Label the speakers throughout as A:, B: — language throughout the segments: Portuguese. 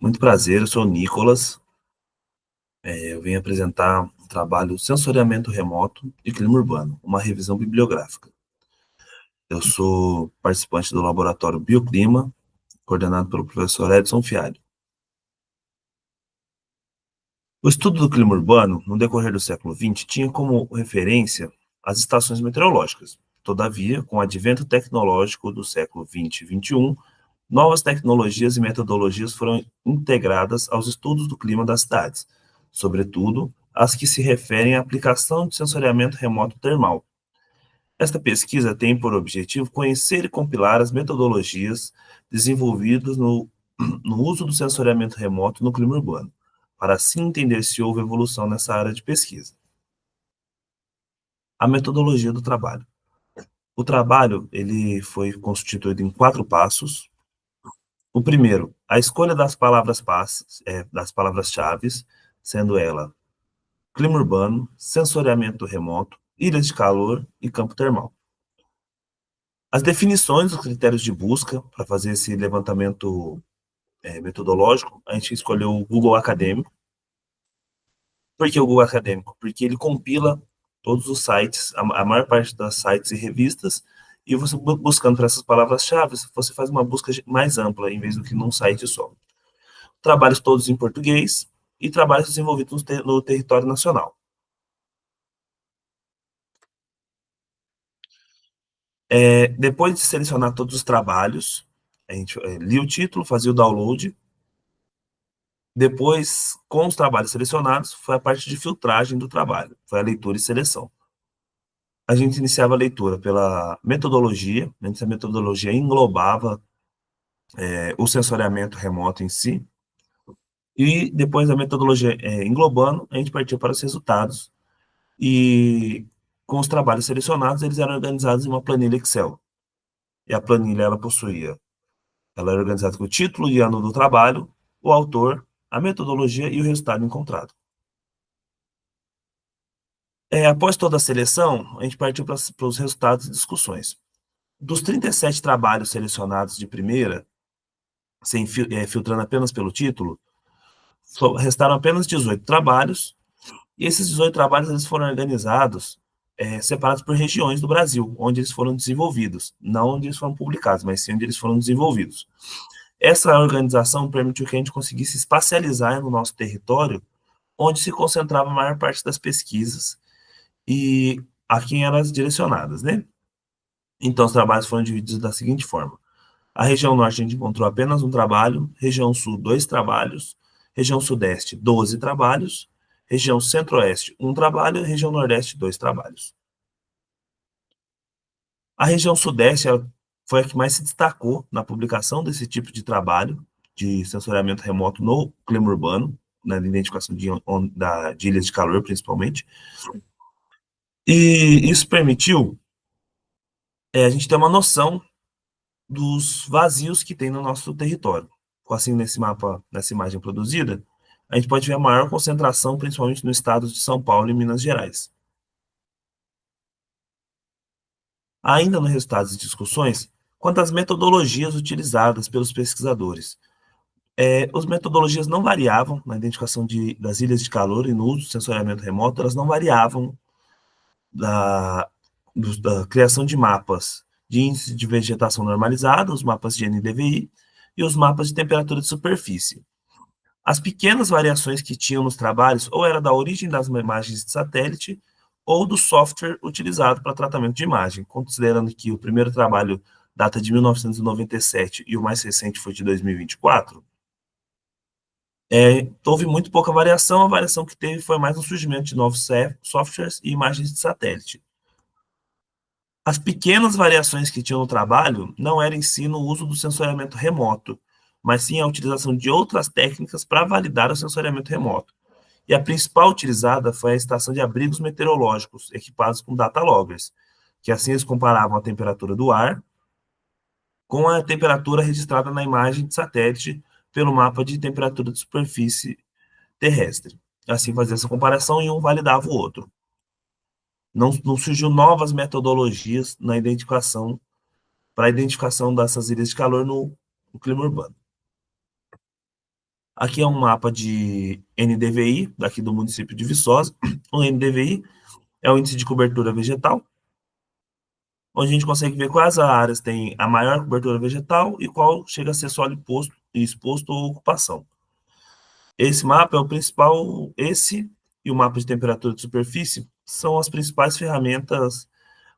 A: Muito prazer, eu sou o Nicolas. Eu venho apresentar um trabalho Sensoriamento Remoto e Clima Urbano, uma revisão bibliográfica. Eu sou participante do laboratório Bioclima, coordenado pelo professor Edson Fialho. O estudo do clima urbano, no decorrer do século XX, tinha como referência as estações meteorológicas. Todavia, com o advento tecnológico do século XX e XXI, novas tecnologias e metodologias foram integradas aos estudos do clima das cidades, sobretudo as que se referem à aplicação de sensoriamento remoto termal. Esta pesquisa tem por objetivo conhecer e compilar as metodologias desenvolvidas no uso do sensoriamento remoto no clima urbano, para assim entender se houve evolução nessa área de pesquisa. A metodologia do trabalho. O trabalho ele foi constituído em 4 passos. O primeiro, a escolha das das palavras-chaves, sendo ela clima urbano, sensoriamento remoto, ilhas de calor e campo termal. As definições, os critérios de busca para fazer esse levantamento metodológico, a gente escolheu o Google Acadêmico. Por que o Google Acadêmico? Porque ele compila todos os sites, a maior parte das sites e revistas, e você buscando por essas palavras-chave, você faz uma busca mais ampla, em vez do que num site só. Trabalhos todos em português e trabalhos desenvolvidos no território nacional. Depois de selecionar todos os trabalhos, a gente lia o título, fazia o download. Depois, com os trabalhos selecionados, foi a parte de filtragem do trabalho, foi a leitura e seleção. A gente iniciava a leitura pela metodologia, essa metodologia englobava o sensoriamento remoto em si, e depois da metodologia englobando, a gente partia para os resultados, e com os trabalhos selecionados, eles eram organizados em uma planilha Excel. E a planilha, ela era organizada com o título e ano do trabalho, o autor, a metodologia e o resultado encontrado. Após toda a seleção, a gente partiu para os resultados e discussões. Dos 37 trabalhos selecionados de primeira, filtrando apenas pelo título, restaram apenas 18 trabalhos, e esses 18 trabalhos eles foram organizados, separados por regiões do Brasil, onde eles foram desenvolvidos. Não onde eles foram publicados, mas sim onde eles foram desenvolvidos. Essa organização permitiu que a gente conseguisse espacializar no nosso território, onde se concentrava a maior parte das pesquisas e a quem elas direcionadas, né? Então, os trabalhos foram divididos da seguinte forma: a região norte a gente encontrou apenas um trabalho, região sul, 2 trabalhos, região sudeste, 12 trabalhos, região centro-oeste, um trabalho, região nordeste, 2 trabalhos. A região sudeste foi a que mais se destacou na publicação desse tipo de trabalho, de sensoriamento remoto no clima urbano, na identificação de ilhas de calor, principalmente. E isso permitiu a gente ter uma noção dos vazios que tem no nosso território. Assim, nesse mapa, nessa imagem produzida, a gente pode ver a maior concentração, principalmente no estado de São Paulo e Minas Gerais. Ainda nos resultados e discussões, quanto às metodologias utilizadas pelos pesquisadores. As metodologias não variavam na identificação das ilhas de calor e no uso do sensoriamento remoto, elas não variavam da, da criação de mapas de índice de vegetação normalizada, os mapas de NDVI, e os mapas de temperatura de superfície. As pequenas variações que tinham nos trabalhos ou era da origem das imagens de satélite ou do software utilizado para tratamento de imagem, considerando que o primeiro trabalho data de 1997 e o mais recente foi de 2024, houve muito pouca variação, a variação que teve foi mais no surgimento de novos softwares e imagens de satélite. As pequenas variações que tinham no trabalho não eram em si no uso do sensoriamento remoto, mas sim a utilização de outras técnicas para validar o sensoriamento remoto. E a principal utilizada foi a estação de abrigos meteorológicos, equipados com data loggers, que assim eles comparavam a temperatura do ar com a temperatura registrada na imagem de satélite pelo mapa de temperatura de superfície terrestre. Assim fazia essa comparação e um validava o outro. Não surgiu novas metodologias na identificação para a identificação dessas ilhas de calor no clima urbano. Aqui é um mapa de NDVI, daqui do município de Viçosa. O NDVI é o índice de cobertura vegetal, onde a gente consegue ver quais áreas têm a maior cobertura vegetal e qual chega a ser solo exposto ou ocupação. Esse mapa é o principal, esse e o mapa de temperatura de superfície são as principais ferramentas,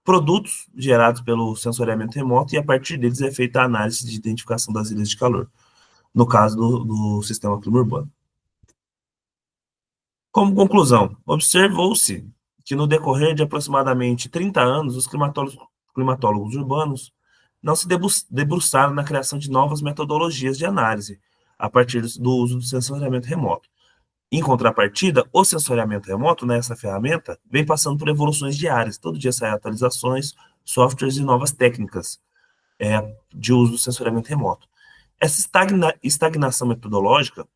A: produtos gerados pelo sensoriamento remoto, e a partir deles é feita a análise de identificação das ilhas de calor, no caso do sistema clima urbano. Como conclusão, observou-se que no decorrer de aproximadamente 30 anos, os climatólogos urbanos não se debruçaram na criação de novas metodologias de análise a partir do uso do sensoriamento remoto. Em contrapartida, o sensoriamento remoto, nessa ferramenta, vem passando por evoluções diárias. Todo dia saem atualizações, softwares e novas técnicas de uso do sensoriamento remoto. Essa estagnação metodológica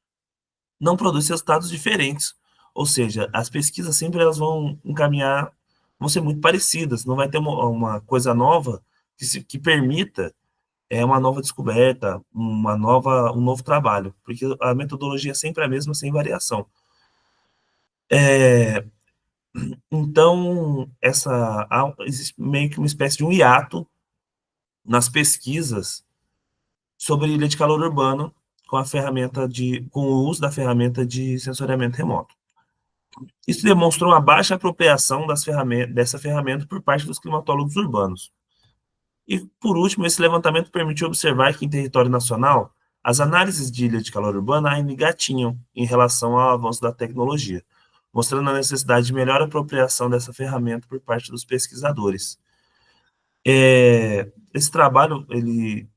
A: não produz resultados diferentes. Ou seja, as pesquisas sempre elas vão encaminhar, vão ser muito parecidas. Não vai ter uma coisa nova que permita uma nova descoberta, um novo trabalho, porque a metodologia é sempre a mesma, sem variação. É, então, existe meio que uma espécie de um hiato nas pesquisas sobre ilha de calor urbano com o uso da ferramenta de sensoriamento remoto. Isso demonstrou uma baixa apropriação dessa ferramenta por parte dos climatólogos urbanos. E, por último, esse levantamento permitiu observar que, em território nacional, as análises de ilha de calor urbana ainda engatinham em relação ao avanço da tecnologia, mostrando a necessidade de melhor apropriação dessa ferramenta por parte dos pesquisadores. Esse trabalho ele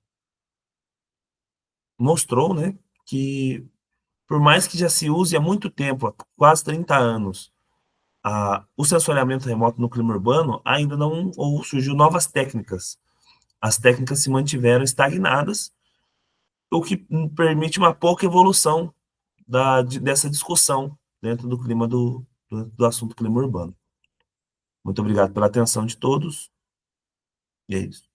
A: mostrou, né, que, por mais que já se use há muito tempo, há quase 30 anos, o sensoriamento remoto no clima urbano, ainda não ou surgiu novas técnicas. As técnicas se mantiveram estagnadas, o que permite uma pouca evolução dessa discussão dentro do clima do assunto clima urbano. Muito obrigado pela atenção de todos, e é isso.